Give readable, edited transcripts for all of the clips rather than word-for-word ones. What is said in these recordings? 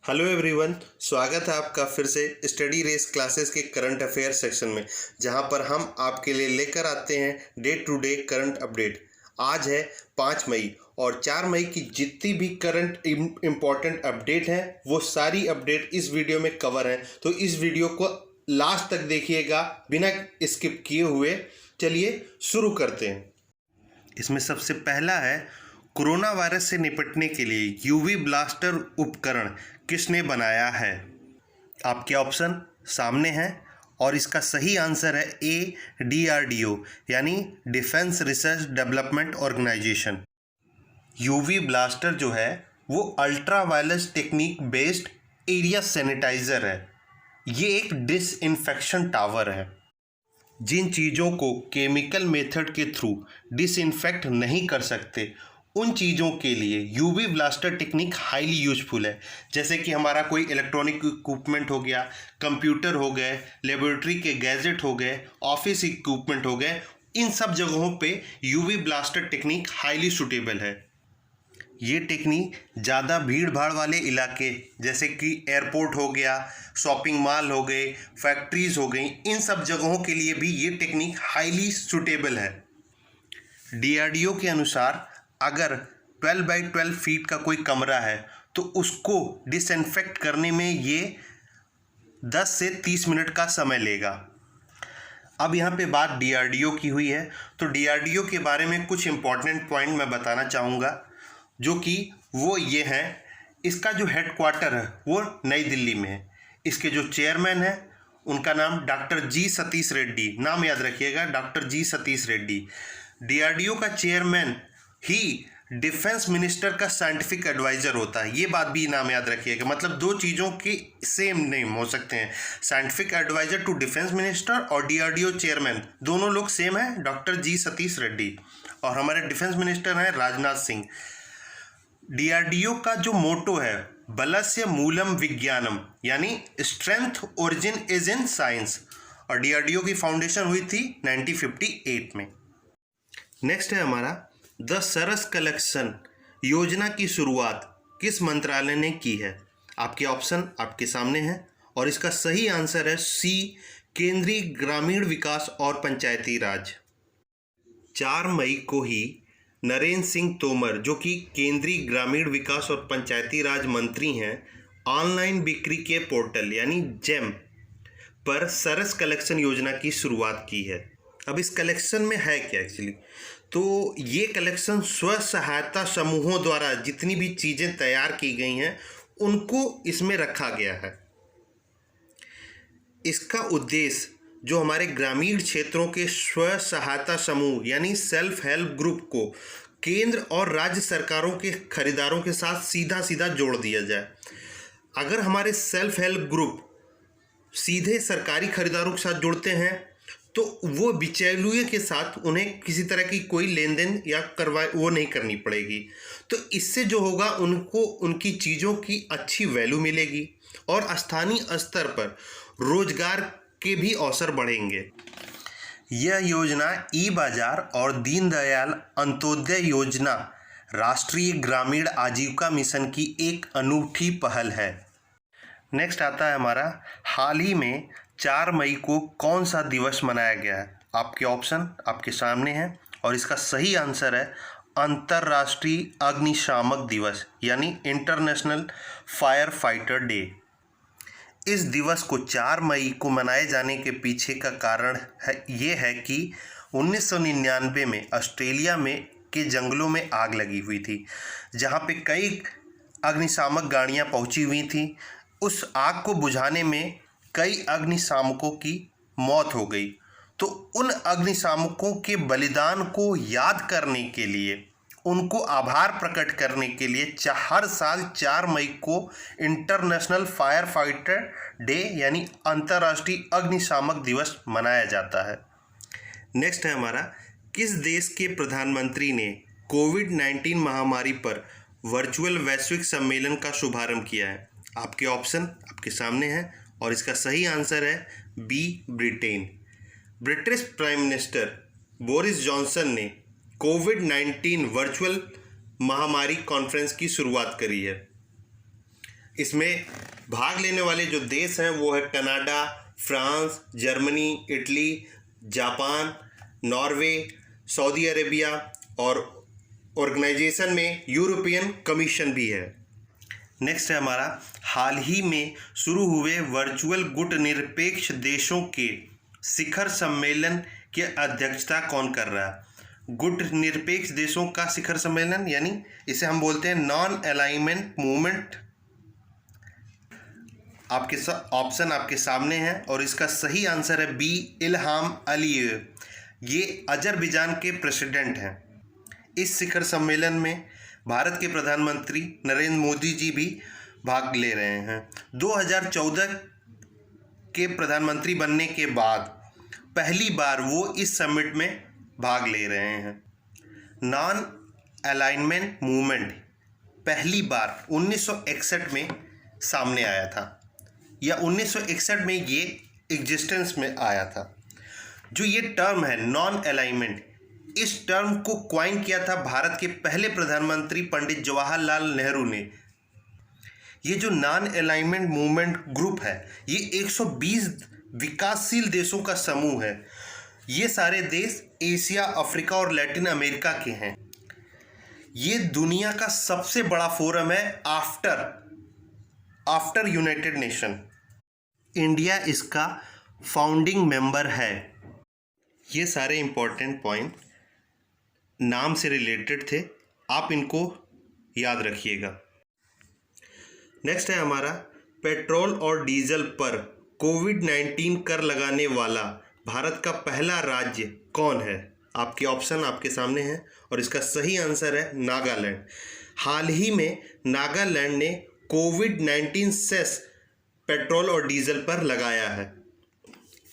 Hello everyone, स्वागत है आपका फिर से स्टडी रेस क्लासेस के करंट अफेयर सेक्शन में, जहां पर हम आपके लिए लेकर आते हैं day to day current update. आज है 5 मई और 4 मई की जितनी भी करंट इम्पॉर्टेंट अपडेट हैं वो सारी अपडेट इस वीडियो में कवर हैं। तो इस वीडियो को लास्ट तक देखिएगा बिना स्किप किए हुए। चलिए शुरू करते हैं। इसमें सबसे पहला है, कोरोना वायरस से निपटने के लिए यूवी ब्लास्टर उपकरण किसने बनाया है? आपके ऑप्शन सामने हैं और इसका सही आंसर है ए, DRDO यानी defence research development organisation. UV blaster जो है वो ultra violence technique based area sanitiser है। ये एक डिसइंफेक्शन टावर है। जिन चीज़ों को केमिकल मेथड के थ्रू डिसइंफेक्ट नहीं कर सकते उन चीज़ों के लिए UV blaster technique highly useful है। जैसे कि हमारा कोई इलेक्ट्रॉनिक इक्विपमेंट हो गया, कंप्यूटर हो गए, लेबोरेटरी के गैजेट हो गए, ऑफिस इक्विपमेंट हो गए, इन सब जगहों पे UV blaster technique highly suitable है। ये टेक्निक ज़्यादा भीड़ भाड़ वाले इलाके जैसे कि एयरपोर्ट हो गया, शॉपिंग मॉल हो गए, फैक्ट्रीज हो गई, इन सब जगहों के लिए भी ये टेक्निक हाईली सूटेबल है। DRDO के अनुसार अगर 12 बाई 12 फीट का कोई कमरा है तो उसको डिसइंफेक्ट करने में ये 10 से 30 मिनट का समय लेगा। अब यहाँ पे बात DRDO की हुई है तो DRDO के बारे में कुछ इम्पॉर्टेंट पॉइंट मैं बताना चाहूँगा, जो कि वो ये हैं। इसका जो हेडक्वार्टर है वो नई दिल्ली में है। इसके जो चेयरमैन है उनका नाम डॉक्टर जी सतीश रेड्डी, नाम याद रखिएगा, डॉक्टर जी सतीश रेड्डी। DRDO का चेयरमैन ही डिफेंस मिनिस्टर का साइंटिफिक एडवाइज़र होता है। ये बात भी नाम याद रखिएगा, मतलब दो चीज़ों की सेम नेम हो सकते हैं। Scientific adviser to defence minister और DRDO चेयरमैन दोनों लोग सेम हैं, डॉक्टर जी सतीश रेड्डी। और हमारे डिफेंस मिनिस्टर हैं राजनाथ सिंह। DRDO का जो मोटो है बलस्य मूलम विज्ञानम, यानी strength origin is in science, और DRDO की फाउंडेशन हुई थी 1958 में। नेक्स्ट है हमारा, द सरस कलेक्शन योजना की शुरुआत किस मंत्रालय ने की है? आपके ऑप्शन आपके सामने हैं और इसका सही आंसर है सी, केंद्रीय ग्रामीण विकास और पंचायती राज। 4 मई को ही नरेंद्र सिंह तोमर, जो कि केंद्रीय ग्रामीण विकास और पंचायती राज मंत्री हैं, ऑनलाइन बिक्री के पोर्टल यानी जेम पर सरस कलेक्शन योजना की शुरुआत की है। अब इस कलेक्शन में है क्या एक्चुअली? तो ये कलेक्शन स्व सहायता समूहों द्वारा जितनी भी चीज़ें तैयार की गई हैं उनको इसमें रखा गया है। इसका उद्देश्य जो हमारे ग्रामीण क्षेत्रों के स्व सहायता समूह यानी सेल्फ हेल्प ग्रुप को केंद्र और राज्य सरकारों के खरीदारों के साथ सीधा सीधा जोड़ दिया जाए। अगर हमारे सेल्फ हेल्प ग्रुप सीधे सरकारी खरीदारों के साथ जुड़ते हैं तो वो बिचौलिए के साथ उन्हें किसी तरह की कोई लेन देन या वो नहीं करनी पड़ेगी। तो इससे जो होगा उनको उनकी चीज़ों की अच्छी वैल्यू मिलेगी और स्थानीय स्तर पर रोजगार के भी अवसर बढ़ेंगे। यह योजना ई बाजार और दीनदयाल अंत्योदय योजना राष्ट्रीय ग्रामीण आजीविका मिशन की एक अनूठी पहल है। नेक्स्ट आता है हमारा, हाल ही में 4 मई को कौन सा दिवस मनाया गया है? आपके ऑप्शन आपके सामने हैं और इसका सही आंसर है अंतर्राष्ट्रीय अग्निशामक दिवस यानी इंटरनेशनल फायर फाइटर डे। इस दिवस को 4 मई को मनाए जाने के पीछे का कारण ये है कि 1999 में ऑस्ट्रेलिया में के जंगलों में आग लगी हुई थी, जहाँ पे कई अग्निशामक गाड़ियाँ पहुँची हुई थी। उस आग को बुझाने में कई अग्निशामकों की मौत हो गई। तो उन अग्निशामकों के बलिदान को याद करने के लिए, उनको आभार प्रकट करने के लिए हर साल 4 मई को इंटरनेशनल फायर फाइटर डे यानी अंतर्राष्ट्रीय अग्निशामक दिवस मनाया जाता है। नेक्स्ट है हमारा, किस देश के प्रधानमंत्री ने कोविड-19 महामारी पर वर्चुअल वैश्विक सम्मेलन का शुभारंभ किया है? आपके ऑप्शन आपके सामने हैं और इसका सही आंसर है B, Britain. British prime minister Boris Johnson ने कोविड-19 वर्चुअल महामारी कॉन्फ्रेंस की शुरुआत करी है। इसमें भाग लेने वाले जो देश हैं वो है Canada, France, Germany, Italy, Japan, Norway, Saudi Arabia और ऑर्गेनाइजेशन में यूरोपियन कमीशन भी है। नेक्स्ट है हमारा, हाल ही में शुरू हुए वर्चुअल गुटनिरपेक्ष देशों के शिखर सम्मेलन की अध्यक्षता कौन कर रहा है? गुटनिरपेक्ष देशों का शिखर सम्मेलन, यानी इसे हम बोलते हैं नॉन अलाइनमेंट मूवमेंट। आपके ऑप्शन आपके सामने हैं और इसका सही आंसर है बी, इल्हाम अलीयेव। ये अजरबैजान के प्रेसिडेंट हैं। इस शिखर सम्मेलन में भारत के प्रधानमंत्री नरेंद्र मोदी जी भी भाग ले रहे हैं। 2014 के प्रधानमंत्री बनने के बाद पहली बार वो इस समिट में भाग ले रहे हैं। नॉन अलाइनमेंट मूवमेंट पहली बार 1961 में सामने आया था, या 1961 में ये एग्जिस्टेंस में आया था। जो ये टर्म है नॉन अलाइनमेंट, इस टर्म को क्वाइन किया था भारत के पहले प्रधानमंत्री पंडित जवाहरलाल नेहरू ने। ये जो नॉन अलाइनमेंट मूवमेंट ग्रुप है ये 120 विकासशील देशों का समूह है। ये सारे देश एशिया, अफ्रीका और लैटिन अमेरिका के हैं। ये दुनिया का सबसे बड़ा फोरम है आफ्टर यूनाइटेड नेशन। इंडिया इसका फाउंडिंग मेंबर है। ये सारे इंपॉर्टेंट पॉइंट नाम से रिलेटेड थे, आप इनको याद रखिएगा। नेक्स्ट है हमारा, पेट्रोल और डीजल पर कोविड-19 कर लगाने वाला भारत का पहला राज्य कौन है? आपके ऑप्शन आपके सामने हैं और इसका सही आंसर है नागालैंड। हाल ही में नागालैंड ने कोविड-19 सेस पेट्रोल और डीजल पर लगाया है।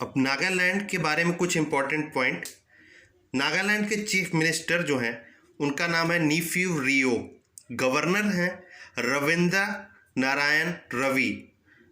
अब नागालैंड के बारे में कुछ इंपॉर्टेंट पॉइंट। नागालैंड के चीफ मिनिस्टर जो हैं उनका नाम है नीफ्यू रियो। गवर्नर हैं रविंद्र नारायण रवि।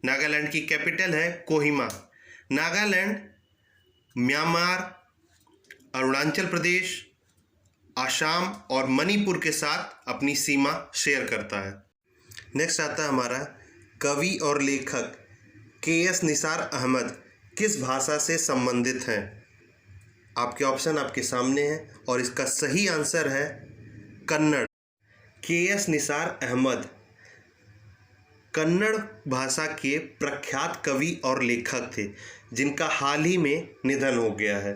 नागालैंड की कैपिटल है कोहिमा। नागालैंड म्यांमार, अरुणाचल प्रदेश, असम और मणिपुर के साथ अपनी सीमा शेयर करता है। नेक्स्ट आता है हमारा, कवि और लेखक के.एस. निसार अहमद किस भाषा से संबंधित हैं? आपके ऑप्शन आपके सामने हैं और इसका सही आंसर है कन्नड़। के.एस. निसार अहमद कन्नड़ भाषा के प्रख्यात कवि और लेखक थे जिनका हाल ही में निधन हो गया है।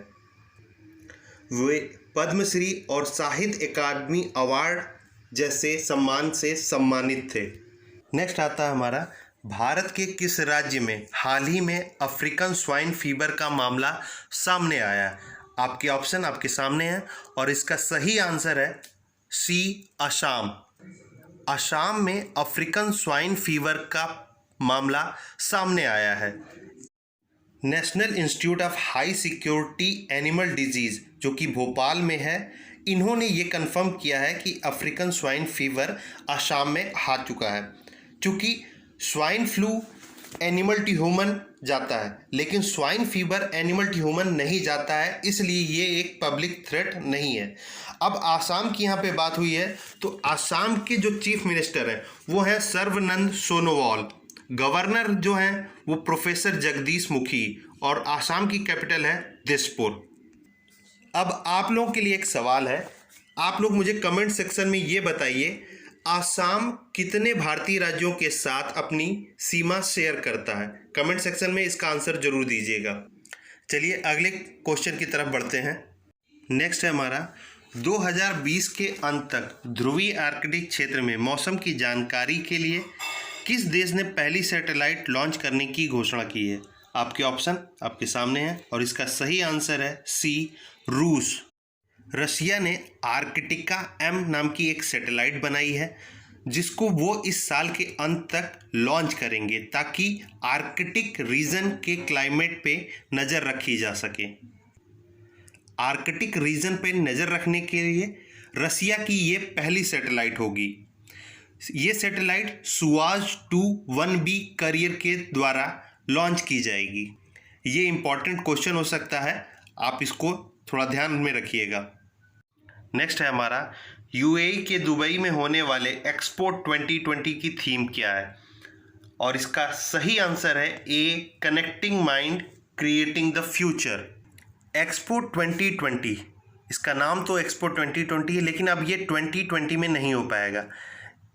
वे पद्मश्री और साहित्य अकादमी अवार्ड जैसे सम्मान से सम्मानित थे। नेक्स्ट आता है हमारा, भारत के किस राज्य में हाल ही में अफ्रीकन स्वाइन फीवर का मामला सामने आया है? आपके ऑप्शन आपके सामने हैं और इसका सही आंसर है सी, असम। असम में अफ्रीकन स्वाइन फीवर का मामला सामने आया है। National institute of high security animal disease जो कि भोपाल में है, इन्होंने ये कंफर्म किया है कि अफ्रीकन स्वाइन फीवर असम में आ चुका है। क्योंकि swine flu animal to human जाता है लेकिन swine fever animal to human नहीं जाता है, इसलिए ये एक पब्लिक थ्रेट नहीं है। अब आसाम की यहाँ पे बात हुई है तो आसाम के जो चीफ मिनिस्टर हैं वो हैं सर्बानंद सोनोवाल। गवर्नर जो हैं वो प्रोफेसर जगदीश मुखी और आसाम की कैपिटल है दिसपुर। अब आप लोगों के लिए एक सवाल है, आप लोग मुझे कमेंट सेक्शन में ये बताइए आसाम कितने भारतीय राज्यों के साथ अपनी सीमा शेयर करता है? कमेंट सेक्शन में इसका आंसर जरूर दीजिएगा। चलिए अगले क्वेश्चन की तरफ बढ़ते हैं। नेक्स्ट है हमारा, 2020 के अंत तक ध्रुवीय आर्कटिक क्षेत्र में मौसम की जानकारी के लिए किस देश ने पहली सैटेलाइट लॉन्च करने की घोषणा की है? आपके ऑप्शन आपके सामने हैं और इसका सही आंसर है सी, रूस। रशिया ने आर्कटिका M नाम की एक सैटेलाइट बनाई है जिसको वो इस साल के अंत तक लॉन्च करेंगे ताकि आर्कटिक रीजन के क्लाइमेट पे नज़र रखी जा सके। आर्कटिक रीजन पे नज़र रखने के लिए रसिया की ये पहली सैटेलाइट होगी। ये सैटेलाइट सुआज 2-1B करियर के द्वारा लॉन्च की जाएगी। ये इम्पॉर्टेंट क्वेश्चन हो सकता है, आप इसको थोड़ा ध्यान में रखिएगा। नेक्स्ट है हमारा, यूएई के दुबई में होने वाले एक्सपो 2020 की थीम क्या है? और इसका सही आंसर है A, connecting mind creating the future. Expo 2020, इसका नाम तो एक्सपो 2020 है, लेकिन अब ये 2020 में नहीं हो पाएगा।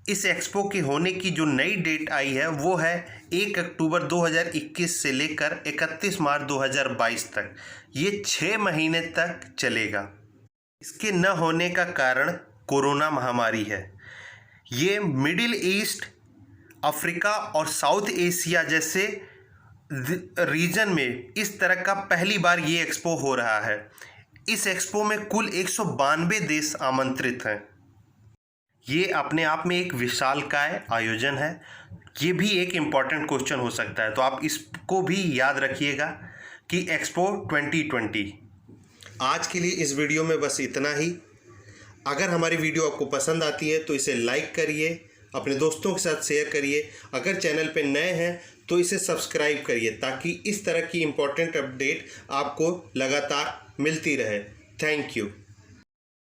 इस एक्सपो के होने की जो नई डेट आई है वो है 1 अक्टूबर 2021 से लेकर 31 मार्च 2022 तक। ये 6 महीने तक चलेगा। इसके न होने का कारण कोरोना महामारी है। ये मिडिल ईस्ट, अफ्रीका और साउथ एशिया जैसे रीजन में इस तरह का पहली बार ये एक्सपो हो रहा है। इस एक्सपो में कुल 192 देश आमंत्रित हैं। ये अपने आप में एक विशालकाय आयोजन है। ये भी एक इम्पॉर्टेंट क्वेश्चन हो सकता है, तो आप इसको भी याद रखिएगा कि एक्सपो 2020। आज के लिए इस वीडियो में बस इतना ही। अगर हमारी वीडियो आपको पसंद आती है तो इसे लाइक करिए, अपने दोस्तों के साथ शेयर करिए। अगर चैनल पे नए हैं तो इसे सब्सक्राइब करिए ताकि इस तरह की इम्पोर्टेंट अपडेट आपको लगातार मिलती रहे। Thank you.